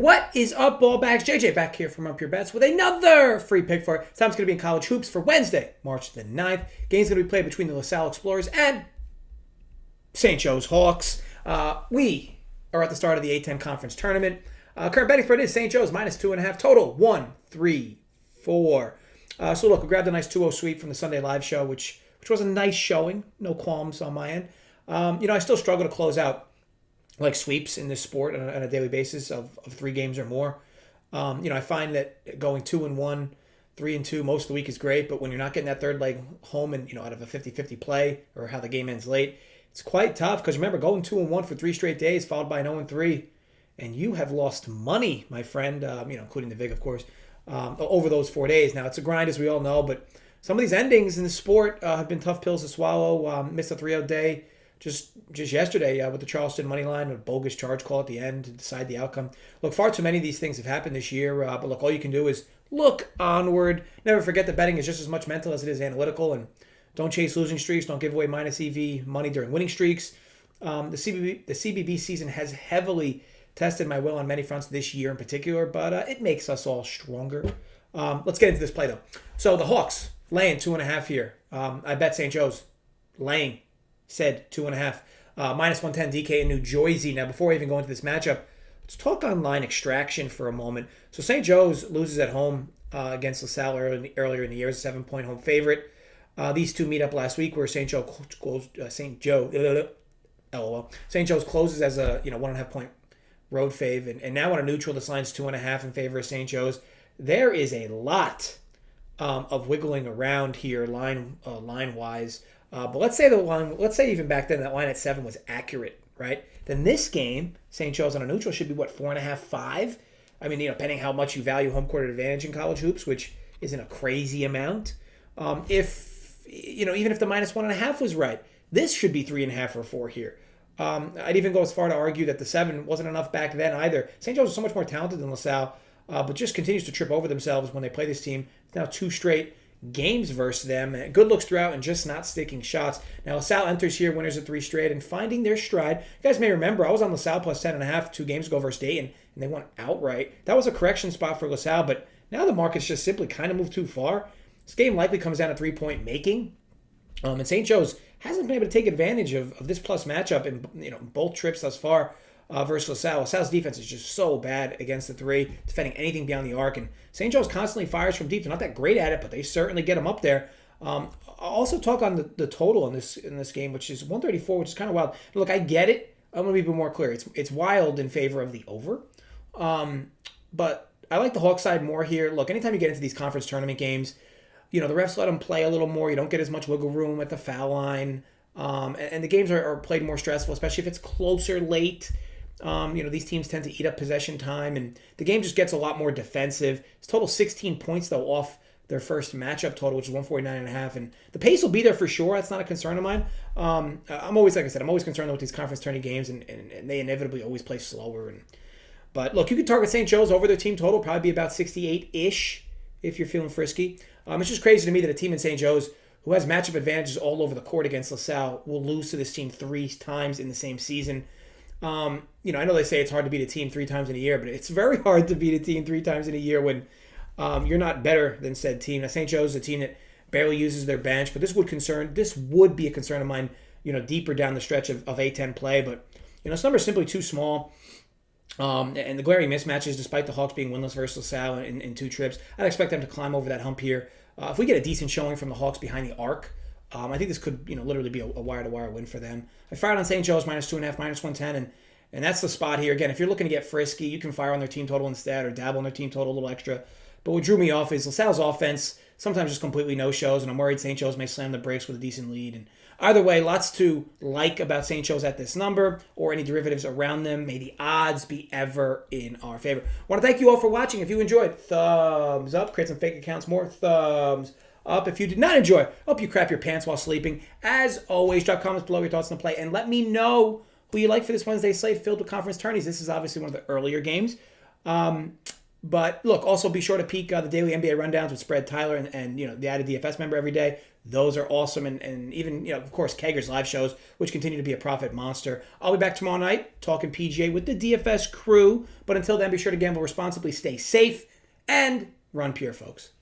What is up, ballbacks? JJ back here from Up Your Bets with another free pick for it. Time's going to be in college hoops for Wednesday, March the 9th. Game's going to be played between the Salle Explorers and St. Joe's Hawks. We are at the start of the A10 Conference Tournament. Current betting spread is St. Joe's minus 2.5. Total 1, 3, 4. So look, we grabbed a nice 2-0 sweep from the Sunday live show, which was a nice showing. No qualms on my end. I still struggle to close out like sweeps in this sport on a daily basis of 3 games or more. I find that going 2-1, 3-2 most of the week is great, but when you're not getting that third leg home and out of a 50-50 play or how the game ends late, it's quite tough because remember, going 2-1 for 3 straight days followed by an 0-3, and you have lost money, my friend, including the VIG, of course, over those 4 days. Now, it's a grind, as we all know, but some of these endings in the sport have been tough pills to swallow. Missed a 3-0 day just yesterday with the Charleston money line, a bogus charge call at the end to decide the outcome. Look, far too many of these things have happened this year, but look, all you can do is look onward. Never forget that betting is just as much mental as it is analytical, and don't chase losing streaks. Don't give away minus EV money during winning streaks. The CBB season has heavily tested my will on many fronts this year in particular, but it makes us all stronger. Let's get into this play, though. So the Hawks laying 2.5 here. I bet St. Joe's laying. Said 2.5. Minus 110 DK in New Jersey. Now, before we even go into this matchup, let's talk on line extraction for a moment. So St. Joe's loses at home against LaSalle earlier in the year as a 7-point home favorite. These two meet up last week where St. Joe's closes as a 1.5 point road fave, and now on a neutral, this line's 2.5 in favor of St. Joe's. There is a lot of wiggling around here line wise. But let's say even back then that line at 7 was accurate, right? Then this game, St. Joe's on a neutral should be 4.5, 5. I mean, depending how much you value home court advantage in college hoops, which isn't a crazy amount. Even if the minus 1.5 was right, this should be 3.5 or 4 here. I'd even go as far to argue that the 7 wasn't enough back then either. St. Joe's is so much more talented than LaSalle, but just continues to trip over themselves when they play this team. It's now 2 straight games versus them. Good looks throughout and just not sticking shots. Now, LaSalle enters here, winners of 3 straight, and finding their stride. You guys may remember, I was on LaSalle plus 10.5 2 games ago versus Dayton, and they won outright. That was a correction spot for LaSalle, but now the market's just simply kind of moved too far. This game likely comes down to 3-point making. And St. Joe's hasn't been able to take advantage of this plus matchup in both trips thus far versus LaSalle. LaSalle's defense is just so bad against the 3, defending anything beyond the arc. And St. Joe's constantly fires from deep. They're not that great at it, but they certainly get them up there. I'll also talk on the total in this game, which is 134, which is kind of wild. Look, I get it. I'm going to be a bit more clear. It's wild in favor of the over. But I like the Hawks side more here. Look, anytime you get into these conference tournament games, the refs let them play a little more. You don't get as much wiggle room at the foul line. And the games are played more stressful, especially if it's closer late. These teams tend to eat up possession time, and the game just gets a lot more defensive. It's total 16 points, though, off their first matchup total, which is 149.5. And the pace will be there for sure. That's not a concern of mine. I'm always concerned with these conference tourney games, and they inevitably always play slower. But look, you could target St. Joe's over their team total, probably be about 68-ish if you're feeling frisky. It's just crazy to me that a team in St. Joe's who has matchup advantages all over the court against LaSalle will lose to this team 3 times in the same season. I know they say it's hard to beat a team 3 times in a year, but it's very hard to beat a team 3 times in a year when you're not better than said team. Now, St. Joe's is a team that barely uses their bench, but this would be a concern of mine, deeper down the stretch of A10 play. But, this number is simply too small. And the glaring mismatches, despite the Hawks being winless versus LaSalle in 2 trips, I'd expect them to climb over that hump here. If we get a decent showing from the Hawks behind the arc, I think this could, literally be a wire-to-wire win for them. I fired on St. Joe's minus 2.5, minus 110, and that's the spot here. Again, if you're looking to get frisky, you can fire on their team total instead or dabble on their team total a little extra. But what drew me off is LaSalle's offense sometimes just completely no-shows, and I'm worried St. Joe's may slam the brakes with a decent lead. And either way, lots to like about St. Joe's at this number or any derivatives around them. May the odds be ever in our favor. I want to thank you all for watching. If you enjoyed, thumbs up. Create some fake accounts, more thumbs up. If you did not enjoy, hope you crap your pants while sleeping. As always, drop comments below your thoughts on the play and let me know who you like for this Wednesday slate filled with conference tourneys. This is obviously one of the earlier games. But look, also be sure to peek the daily NBA rundowns with Spread Tyler and the added DFS member every day. Those are awesome. And even, of course, Keggers live shows, which continue to be a profit monster. I'll be back tomorrow night talking PGA with the DFS crew. But until then, be sure to gamble responsibly, stay safe, and run pure, folks.